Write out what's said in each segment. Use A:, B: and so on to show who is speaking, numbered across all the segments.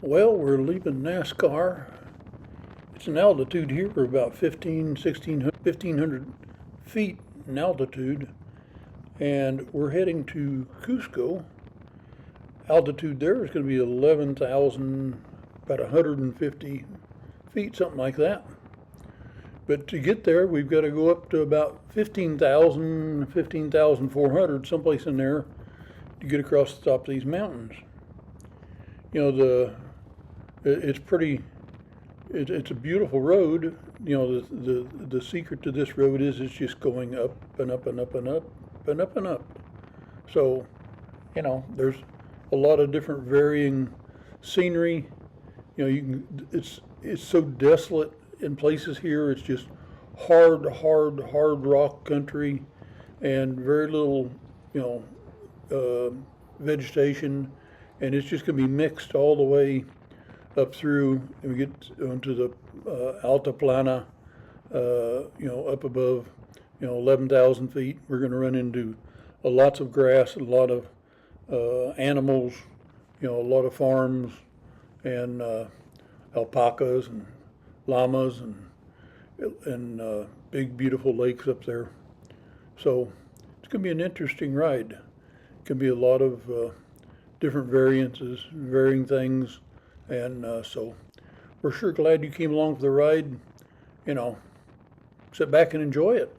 A: Well, we're leaving Nazcar. It's an altitude here. We're about 1,500 feet in altitude. And we're heading to Cusco. Altitude there is going to be 11,000, about 150 feet, something like that. But to get there, we've got to go up to about 15,000, 15,400, someplace in there, to get across the top of these mountains. You know, it's pretty. It's a beautiful road. You know, the secret to this road is it's just going up and up and up and up and up and up. So, you know, there's a lot of different varying scenery. You know, it's so desolate in places here. It's just hard rock country, and very little, you know, vegetation, and it's just going to be mixed all the way up through, and we get onto the altiplana, you know, up above, you know, 11,000 feet. We're going to run into lots of grass, a lot of animals, you know, a lot of farms, and alpacas and llamas and big beautiful lakes up there. So it's going to be an interesting ride. It can be a lot of different variances, varying things, and so we're sure glad you came along for the ride. You know, sit back and enjoy it.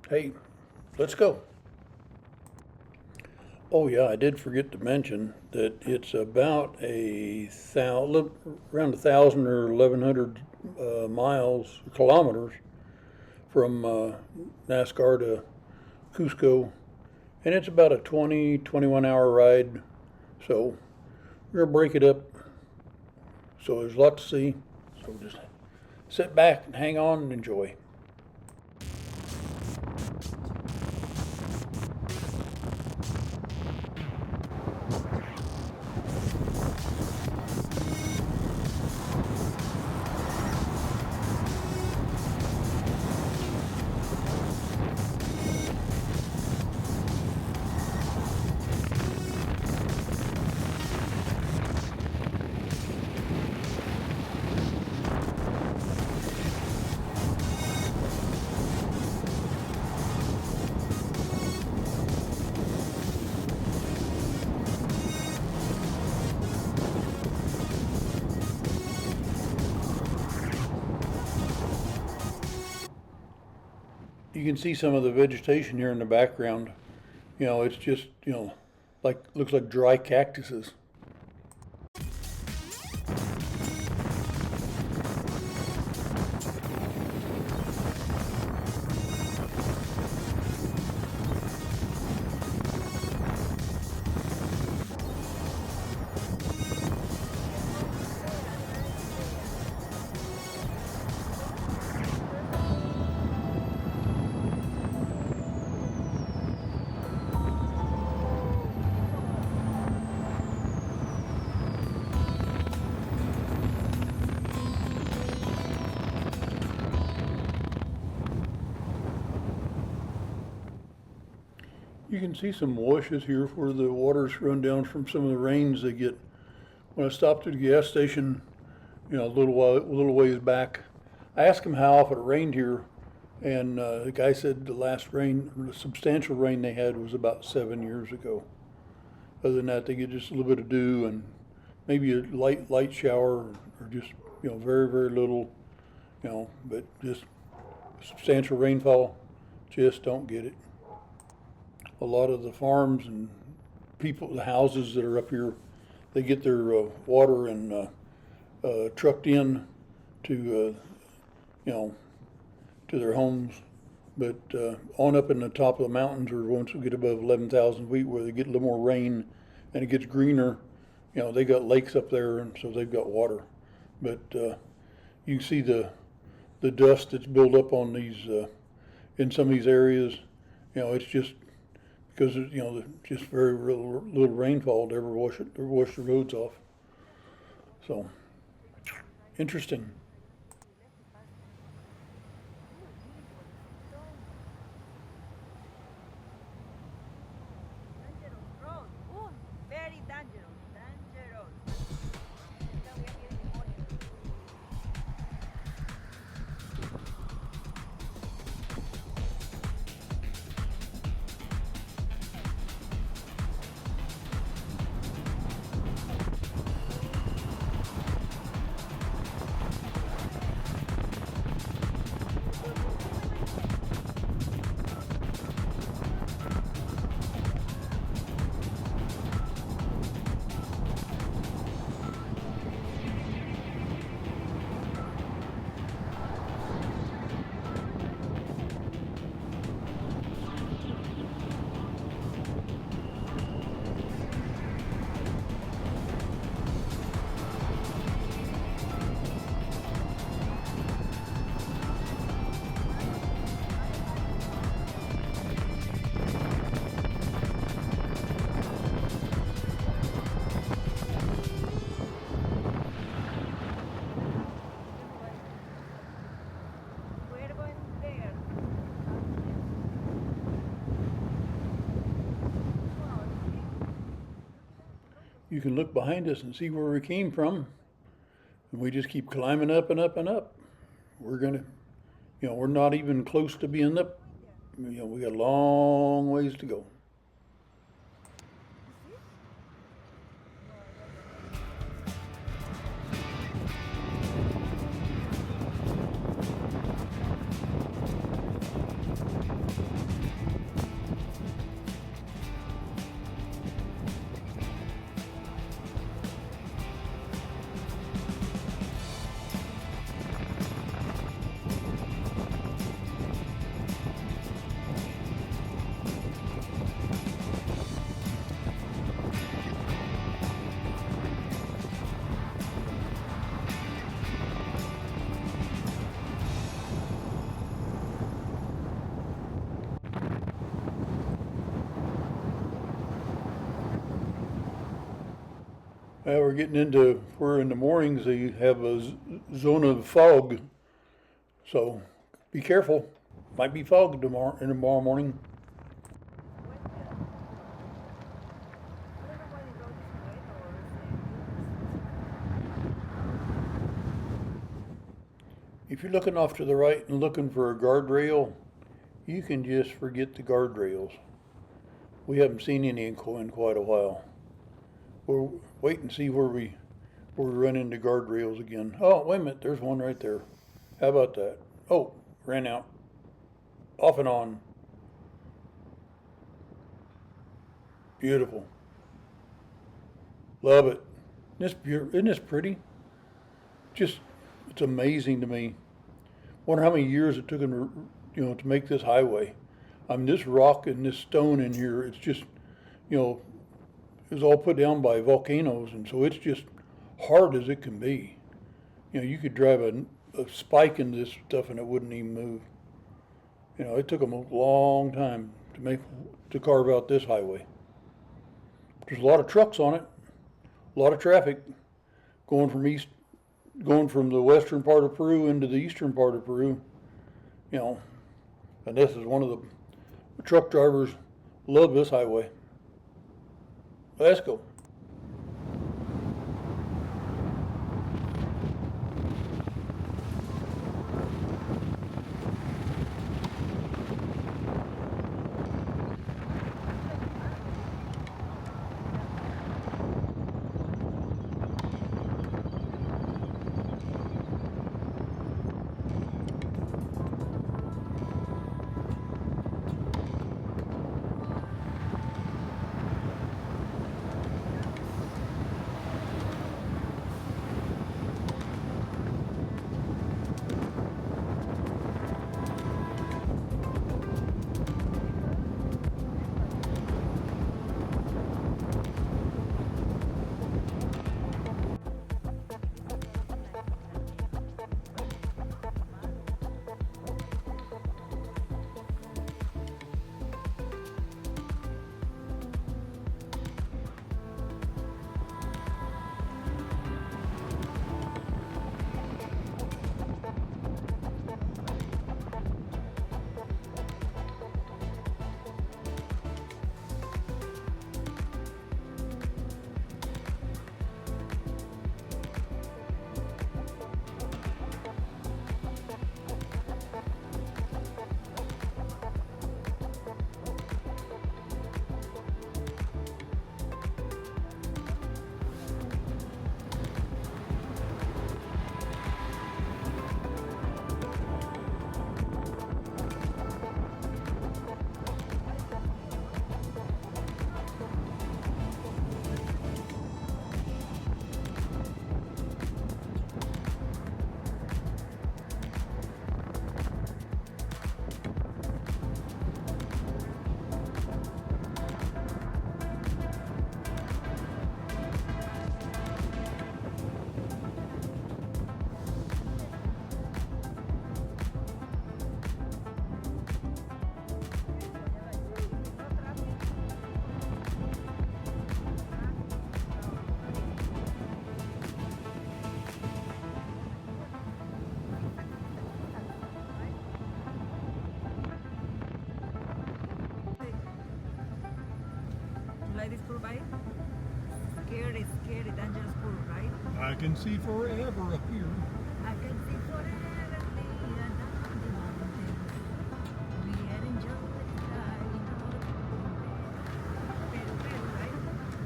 A: Hey, let's go. Oh yeah, I did forget to mention that it's about around 1,000 or 1,100 miles, kilometers from Nazcar to Cusco, and it's about a 21 hour ride. So we're gonna break it up. So there's a lot to see. So just sit back and hang on and enjoy. You can see some of the vegetation here in the background. You know, it's just, you know, like looks like dry cactuses. You can see some washes here where the waters run down from some of the rains they get. When I stopped at the gas station, you know, a little ways back, I asked him how often it rained here, and the guy said the last rain, the substantial rain they had was about 7 years ago. Other than that, they get just a little bit of dew and maybe a light shower, or just, you know, very little, you know, but just substantial rainfall, just don't get it. A lot of the farms and people, the houses that are up here, they get their water and trucked in to, you know, to their homes. But on up in the top of the mountains, or once we get above 11,000 feet, where they get a little more rain and it gets greener, you know, they got lakes up there, and so they've got water. But you can see the dust that's built up on these in some of these areas. You know, it's just because, you know, just very little rainfall to ever wash the roads off. So interesting.
B: Dangerous road. Very dangerous.
A: you can look behind us and see where we came from. And we just keep climbing up and up and up. We're gonna, we're not even close to being up. We got a long ways to go. We're getting into where in the mornings they have a zone of fog, so be careful. Might be fog tomorrow morning. If you're looking off to the right and looking for a guardrail, you can just forget the guardrails. We haven't seen any in quite a while. We'll wait and see where we run into guardrails again. Oh, wait a minute, there's one right there. How about that? Oh, ran out. Off and on. Beautiful. Love it. Isn't this pretty? Just, it's amazing to me. Wonder how many years it took them to make this highway. I mean, this rock and this stone in here, it's just, it was all put down by volcanoes, and so it's just hard as it can be. You could drive a spike into this stuff and it wouldn't even move. It took them a long time to carve out this highway. There's a lot of trucks on it, a lot of traffic going from the western part of Peru into the eastern part of Peru. And this is one of the truck drivers love this highway. Let's go.
B: Like this for bite? scary, dangerous Peru, right?
A: I can see forever up here.
B: I can see forever clear down the mountains. We are enjoying driving Peru, Peru, right?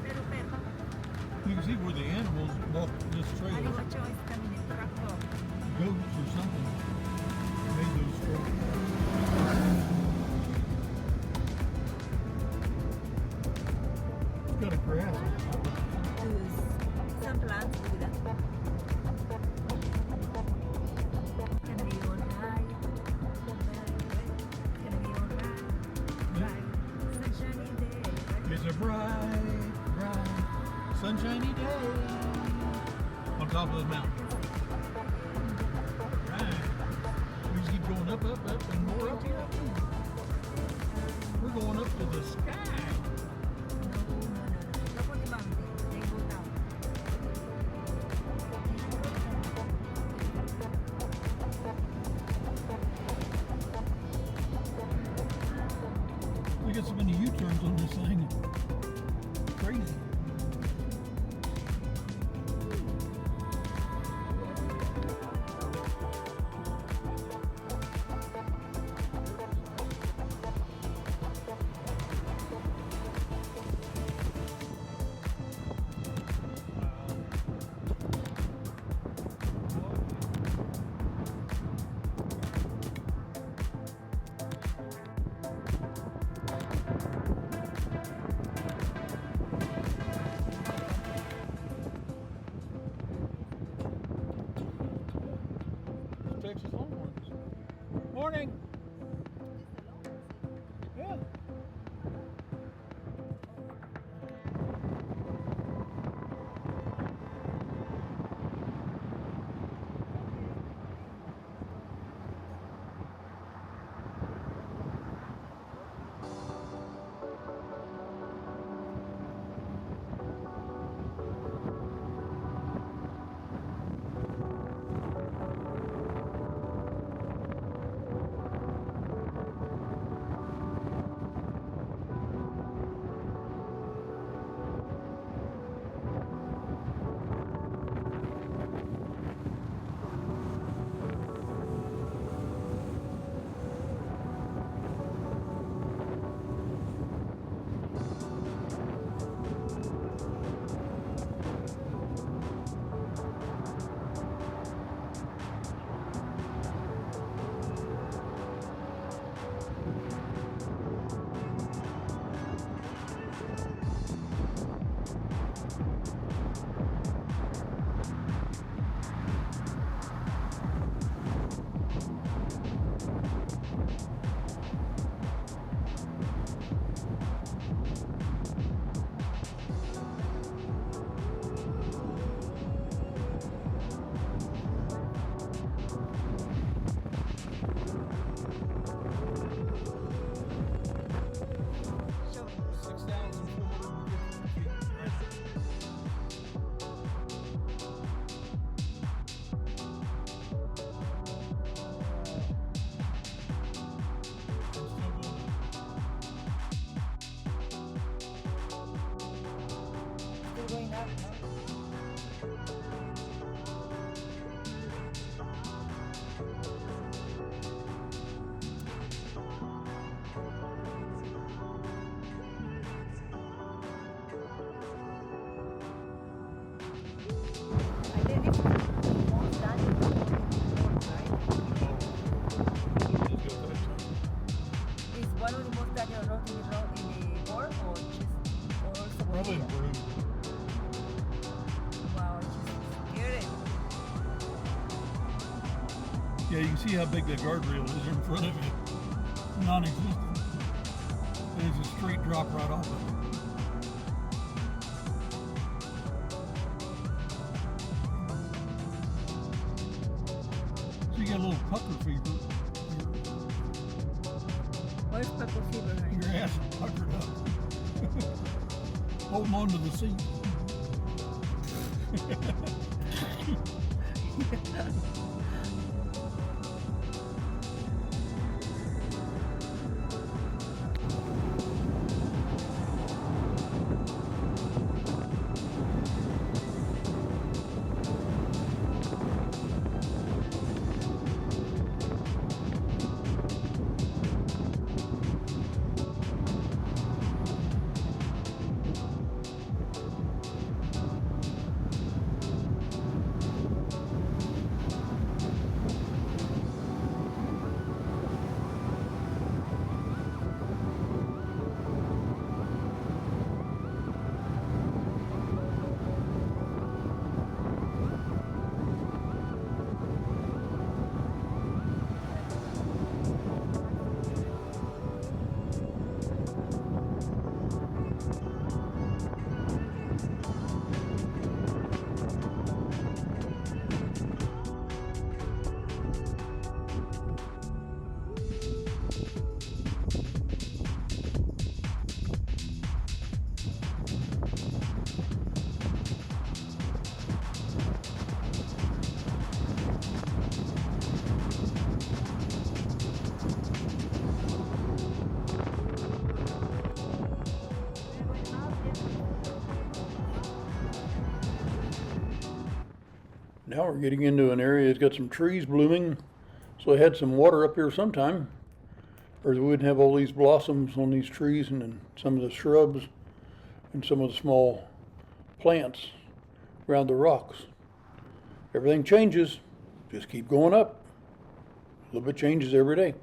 B: Peru, Peru.
A: You can see where the animals walk this trail.
B: Marihuacho is coming in tractor.
A: Goats or something made those trails. It's got a grass.
B: Some plants with that. Can be alright. Can be alright. Right. Sunshiny day. Right?
A: It's a bright, bright, sunshiny day on top of the mountain. Right. We just keep going up, up, up, and more up here. We're going up to the sky.
B: No, Up on the mountain. They go down.
A: We got so many U-turns on this thing. Crazy. Texas Longhorns. Morning. Yeah.
B: Going up, no? I think it's most dangerous road, right? It's one of the most dangerous roads in the world, or just
A: Probably in Peru.
B: Wow, it's just scary.
A: Yeah, you can see how big that guardrail is in front of you. Non-existent. And it's a straight drop right off of it. So you got a little pucker fever.
B: Where's purple fever, honey?
A: Your ass is puckered up. Holding on to the seat. Now we're getting into an area that's got some trees blooming, so I had some water up here sometime, or we wouldn't have all these blossoms on these trees and then some of the shrubs and some of the small plants around the rocks. Everything changes, just keep going up. A little bit changes every day.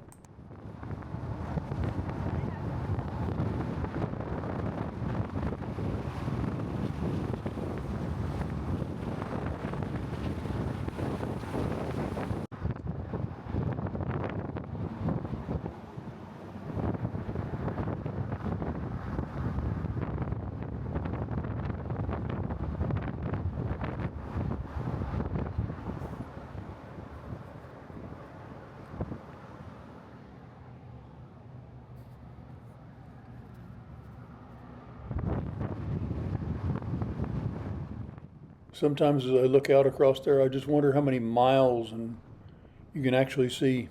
A: Sometimes as I look out across there, I just wonder how many miles and you can actually see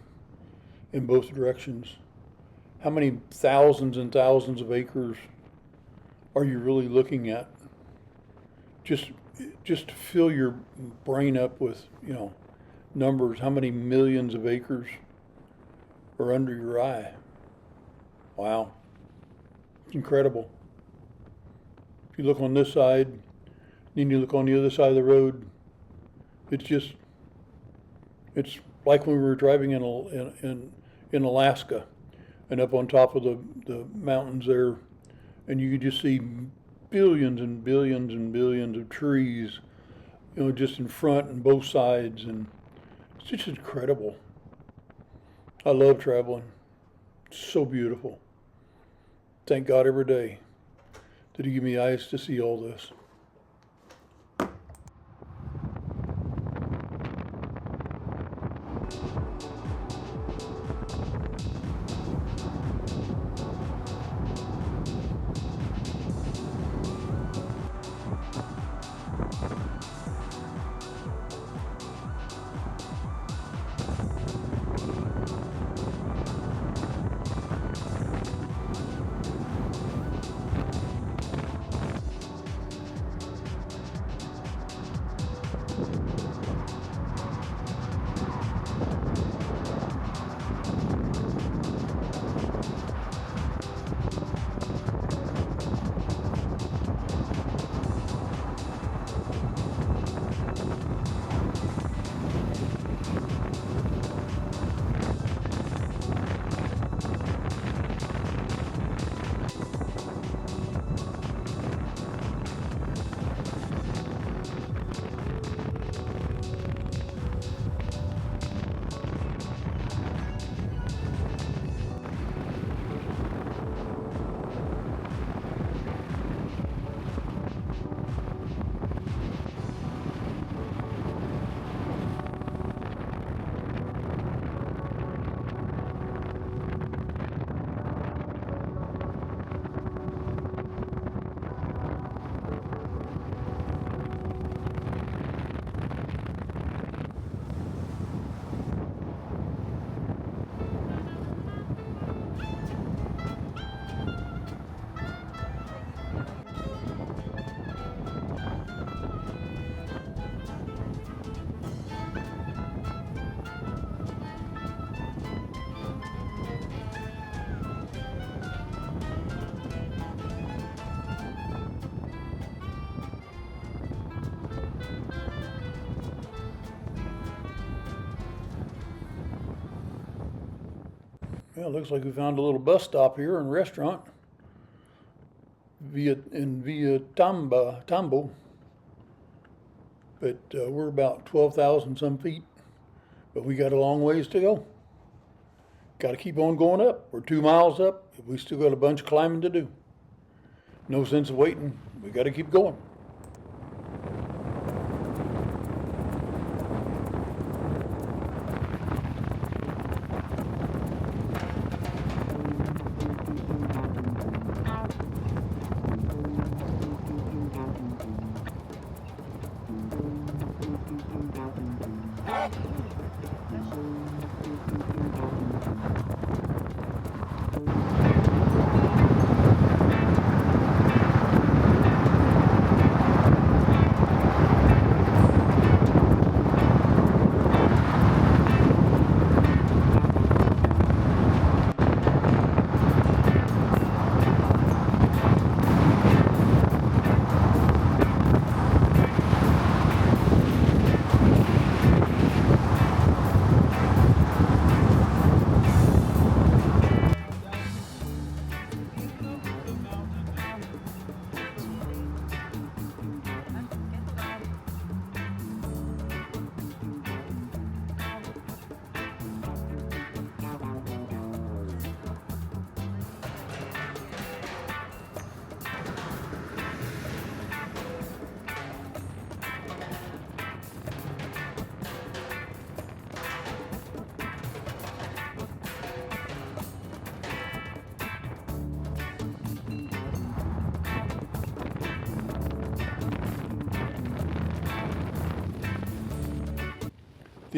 A: in both directions. How many thousands and thousands of acres are you really looking at? Just to fill your brain up with, numbers. How many millions of acres are under your eye? Wow. It's incredible. If you look on this side, then you look on the other side of the road, it's like when we were driving in Alaska and up on top of the mountains there, and you could just see billions and billions and billions of trees, just in front and both sides, and it's just incredible. I love traveling. It's so beautiful. Thank God every day that He give me eyes to see all this. Well, it looks like we found a little bus stop here and restaurant via Tambo. But we're about 12,000 some feet, but we got a long ways to go. Got to keep on going up. We're 2 miles up. We still got a bunch of climbing to do. No sense of waiting. We got to keep going.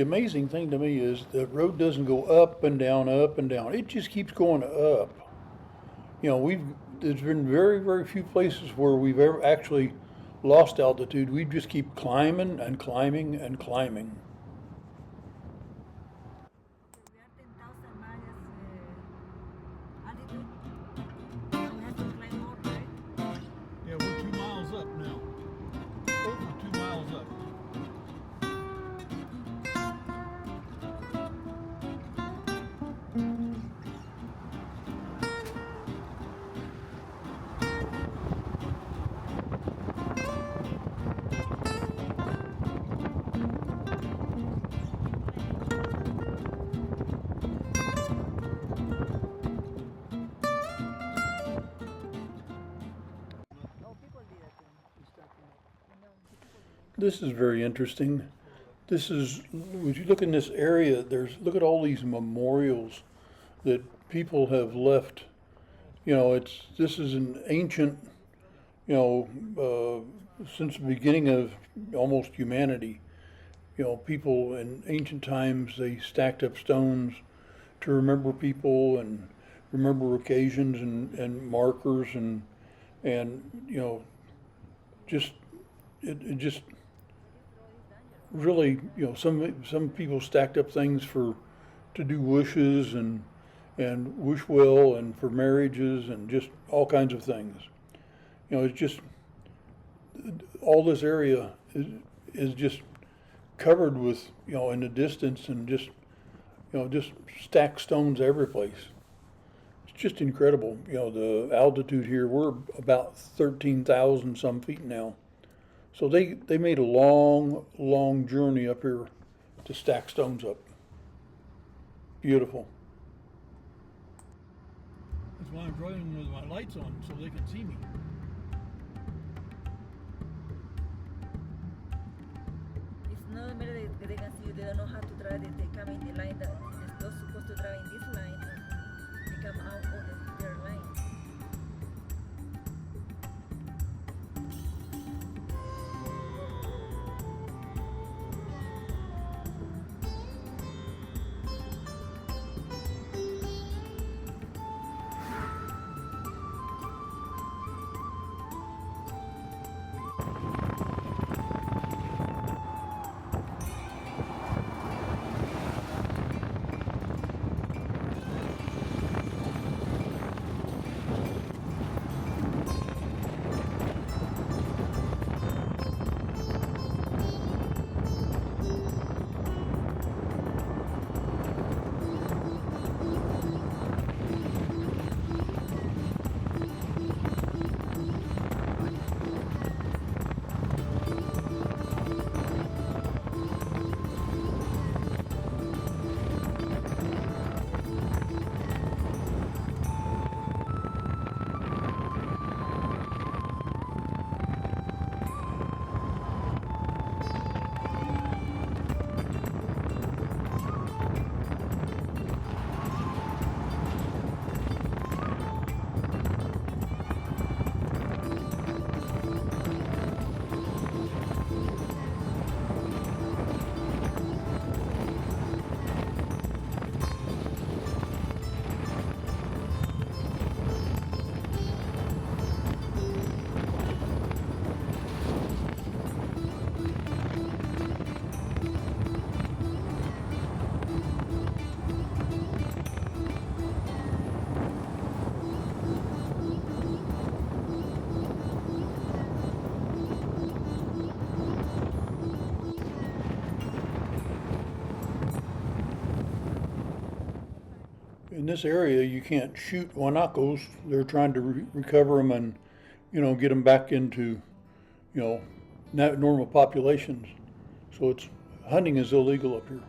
A: the amazing thing to me is the road doesn't go up and down, up and down. It just keeps going up. You know, there's been very, very few places where we've ever actually lost altitude. We just keep climbing and climbing and climbing.
B: We are 10,000 miles altitude. We have to climb more, right?
A: Yeah, we're 2 miles up now. Over 2 miles up.
B: Oh, people did that thing. No,
A: This is very interesting. This is, when you look in this area, look at all these memorials that people have left. You know, this is an ancient, you know, since the beginning of almost humanity. You know, people in ancient times, they stacked up stones to remember people and remember occasions and markers and you know, just, it just really, you know, some people stacked up things to do wishes and wish well and for marriages and just all kinds of things. You know, it's just all this area is just covered with, you know, in the distance and just, you know, just stacked stones every place. It's just incredible. You know, the altitude here, we're about 13,000 some feet now. So they made a long, long journey up here to stack stones up. Beautiful. That's why I'm driving with my lights on so they can see me.
B: it's not a matter that they can see you. They don't know how to drive. They come in the line that they're supposed to drive in this line, and they come out of their line.
A: In this area, you can't shoot guanacos. They're trying to recover them and, you know, get them back into, you know, normal populations. So hunting is illegal up here.